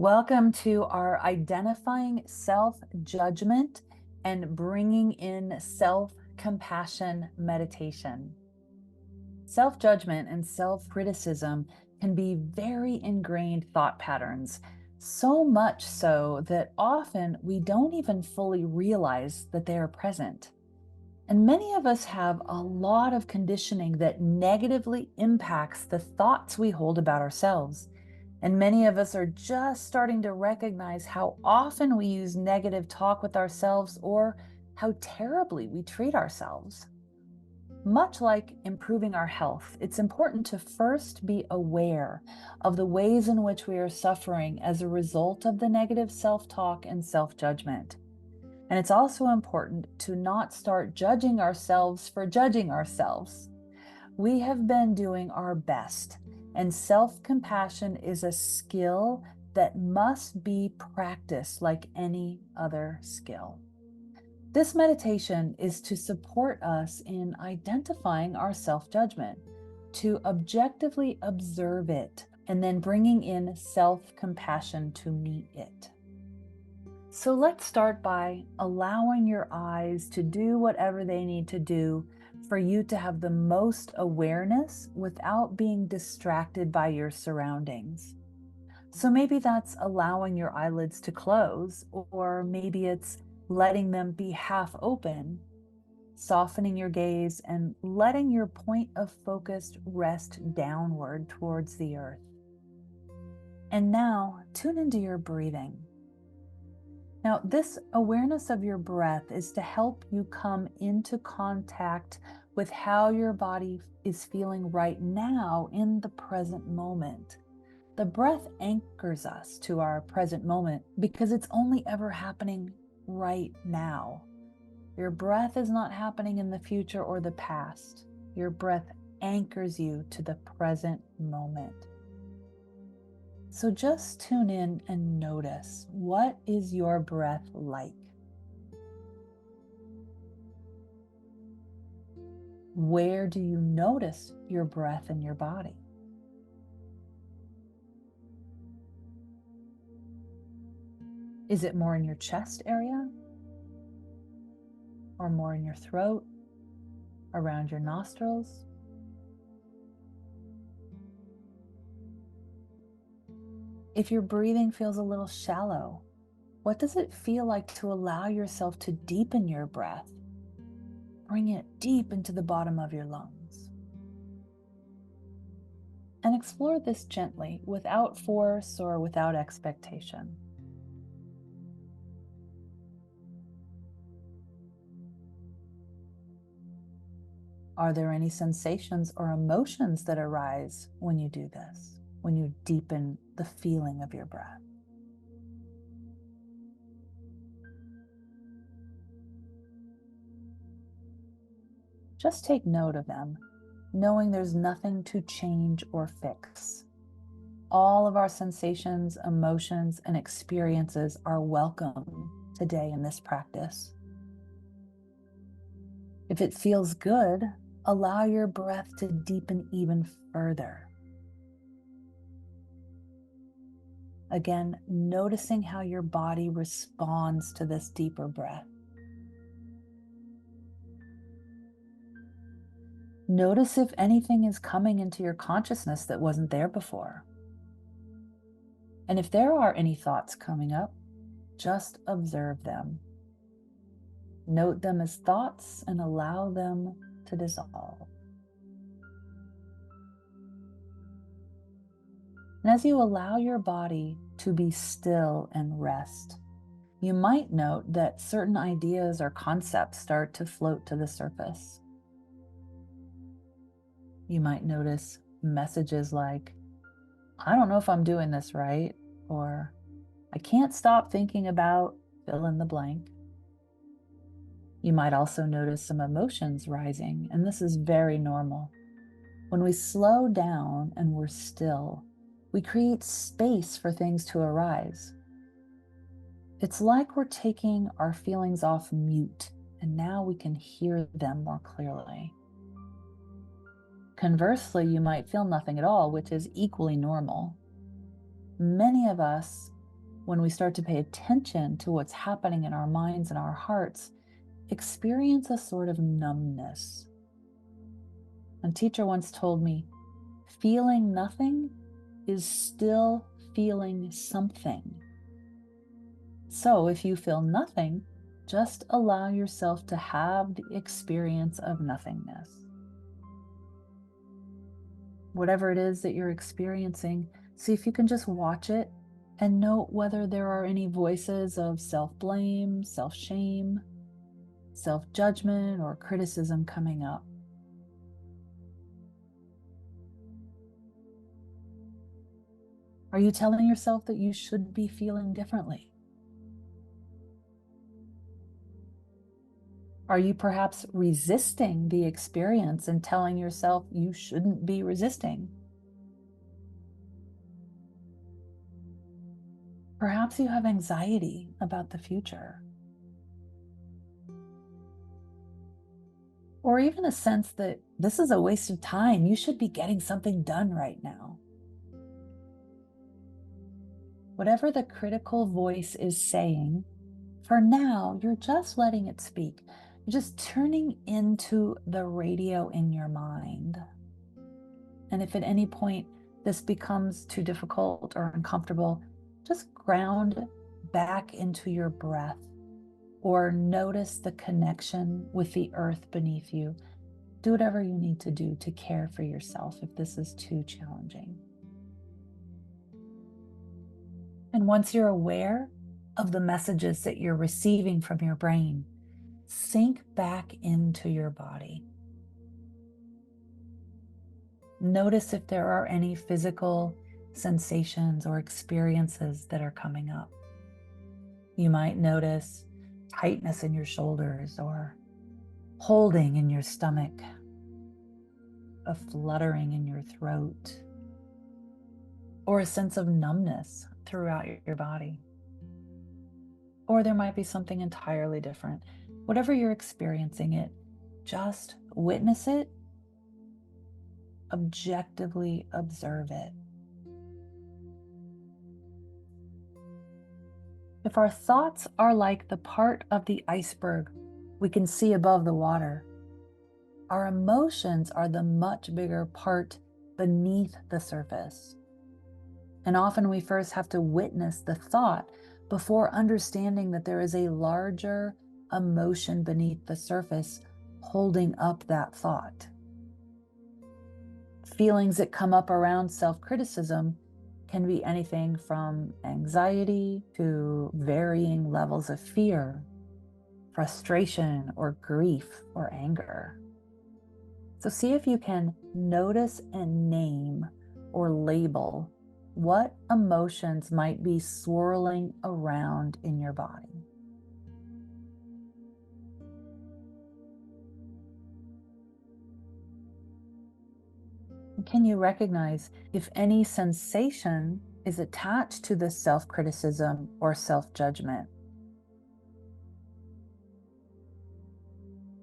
Welcome to our identifying self-judgment and bringing in self-compassion meditation. Self-judgment and self-criticism can be very ingrained thought patterns, so much so that often we don't even fully realize that they are present. And many of us have a lot of conditioning that negatively impacts the thoughts we hold about ourselves. And many of us are just starting to recognize how often we use negative talk with ourselves or how terribly we treat ourselves. Much like improving our health, it's important to first be aware of the ways in which we are suffering as a result of the negative self-talk and self-judgment. And it's also important to not start judging ourselves for judging ourselves. We have been doing our best, and self-compassion is a skill that must be practiced like any other skill. This meditation is to support us in identifying our self-judgment, to objectively observe it, and then bringing in self-compassion to meet it. So let's start by allowing your eyes to do whatever they need to do for you to have the most awareness without being distracted by your surroundings. So maybe that's allowing your eyelids to close, or maybe it's letting them be half open, softening your gaze and letting your point of focus rest downward towards the earth. And now tune into your breathing. Now, this awareness of your breath is to help you come into contact with how your body is feeling right now in the present moment. The breath anchors us to our present moment because it's only ever happening right now. Your breath is not happening in the future or the past. Your breath anchors you to the present moment. So just tune in and notice, what is your breath like? Where do you notice your breath in your body? Is it more in your chest area? Or more in your throat? Around your nostrils? If your breathing feels a little shallow, what does it feel like to allow yourself to deepen your breath? Bring it deep into the bottom of your lungs. And explore this gently, without force or without expectation. Are there any sensations or emotions that arise when you do this, when you deepen the feeling of your breath? Just take note of them, knowing there's nothing to change or fix. All of our sensations, emotions, and experiences are welcome today in this practice. If it feels good, allow your breath to deepen even further. Again, noticing how your body responds to this deeper breath. Notice if anything is coming into your consciousness that wasn't there before. And if there are any thoughts coming up, just observe them. Note them as thoughts and allow them to dissolve. And as you allow your body to be still and rest, you might note that certain ideas or concepts start to float to the surface. You might notice messages like, I don't know if I'm doing this right, or I can't stop thinking about fill in the blank. You might also notice some emotions rising, and this is very normal. When we slow down and we're still, we create space for things to arise. It's like we're taking our feelings off mute, and now we can hear them more clearly. Conversely, you might feel nothing at all, which is equally normal. Many of us when we start to pay attention to what's happening in our minds and our hearts, experience a sort of numbness. A teacher once told me, feeling nothing is still feeling something. So if you feel nothing, just allow yourself to have the experience of nothingness. Whatever it is that you're experiencing, see if you can just watch it and note whether there are any voices of self-blame, self-shame, self-judgment, or criticism coming up. Are you telling yourself that you should be feeling differently? Are you perhaps resisting the experience and telling yourself you shouldn't be resisting? Perhaps you have anxiety about the future. Or even a sense that this is a waste of time. You should be getting something done right now. Whatever the critical voice is saying, for now, you're just letting it speak. You're just turning into the radio in your mind. And if at any point this becomes too difficult or uncomfortable, just ground back into your breath or notice the connection with the earth beneath you. Do whatever you need to do to care for yourself if this is too challenging. And once you're aware of the messages that you're receiving from your brain, sink back into your body. Notice if there are any physical sensations or experiences that are coming up. You might notice tightness in your shoulders or holding in your stomach, a fluttering in your throat, or a sense of numbness throughout your body. Or there might be something entirely different. Whatever you're experiencing it, just witness it, objectively observe it. If our thoughts are like the part of the iceberg we can see above the water, our emotions are the much bigger part beneath the surface. And often we first have to witness the thought before understanding that there is a larger emotion beneath the surface holding up that thought. Feelings that come up around self-criticism can be anything from anxiety to varying levels of fear, frustration, or grief or anger. So see if you can notice and name or label what emotions might be swirling around in your body. Can you recognize if any sensation is attached to the self-criticism or self-judgment?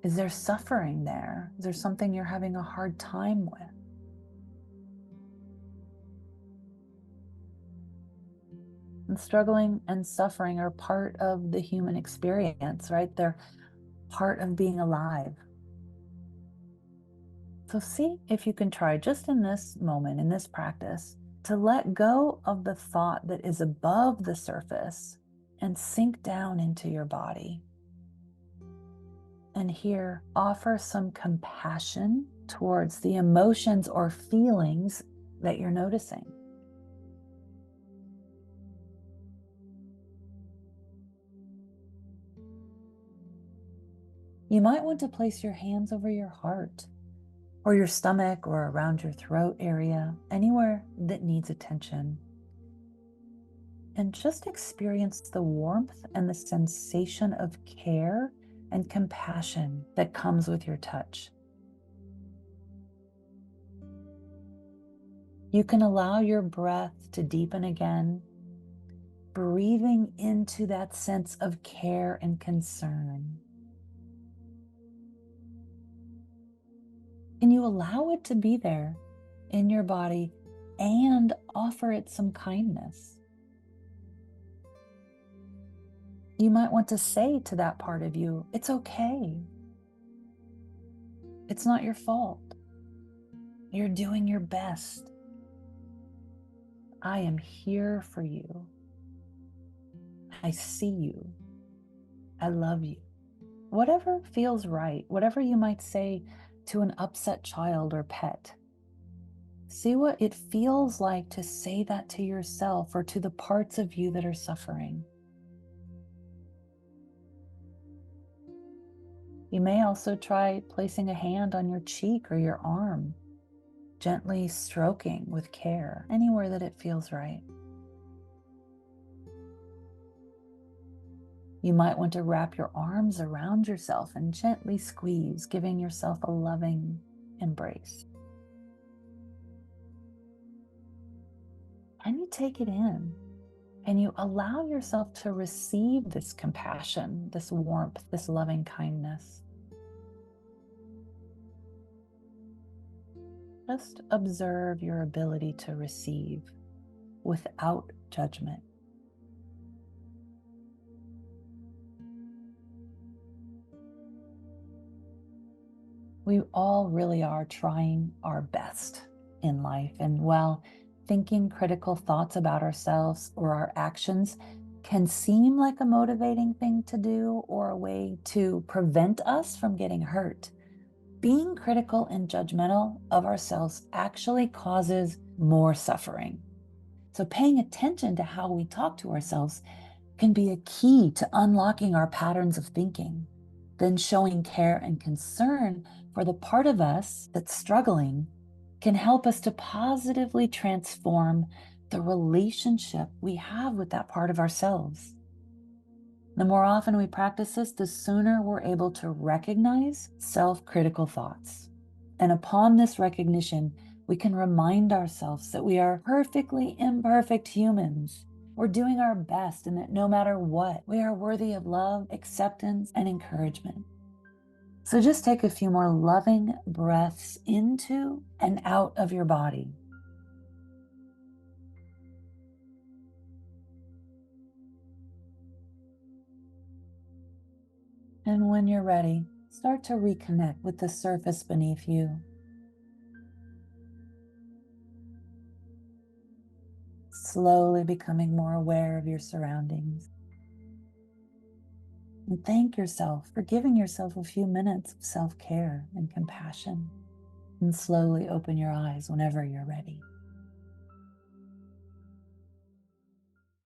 Is there suffering there? Is there something you're having a hard time with? And struggling and suffering are part of the human experience, right? They're part of being alive. So see if you can try just in this moment, in this practice, to let go of the thought that is above the surface and sink down into your body. And here, offer some compassion towards the emotions or feelings that you're noticing. You might want to place your hands over your heart or your stomach or around your throat area, anywhere that needs attention. And just experience the warmth and the sensation of care and compassion that comes with your touch. You can allow your breath to deepen again, breathing into that sense of care and concern. And you allow it to be there in your body and offer it some kindness. You might want to say to that part of you, it's okay. It's not your fault. You're doing your best. I am here for you. I see you. I love you. Whatever feels right, whatever you might say to an upset child or pet, see what it feels like to say that to yourself or to the parts of you that are suffering. You may also try placing a hand on your cheek or your arm, gently stroking with care anywhere that it feels right. You might want to wrap your arms around yourself and gently squeeze, giving yourself a loving embrace. And you take it in and you allow yourself to receive this compassion, this warmth, this loving kindness. Just observe your ability to receive without judgment. We all really are trying our best in life. And while thinking critical thoughts about ourselves or our actions can seem like a motivating thing to do or a way to prevent us from getting hurt, being critical and judgmental of ourselves actually causes more suffering. So paying attention to how we talk to ourselves can be a key to unlocking our patterns of thinking. Then showing care and concern for the part of us that's struggling can help us to positively transform the relationship we have with that part of ourselves. The more often we practice this, the sooner we're able to recognize self-critical thoughts. And upon this recognition, we can remind ourselves that we are perfectly imperfect humans. We're doing our best, and that no matter what, we are worthy of love, acceptance, and encouragement. So just take a few more loving breaths into and out of your body. And when you're ready, start to reconnect with the surface beneath you. Slowly becoming more aware of your surroundings. And thank yourself for giving yourself a few minutes of self-care and compassion. And slowly open your eyes whenever you're ready.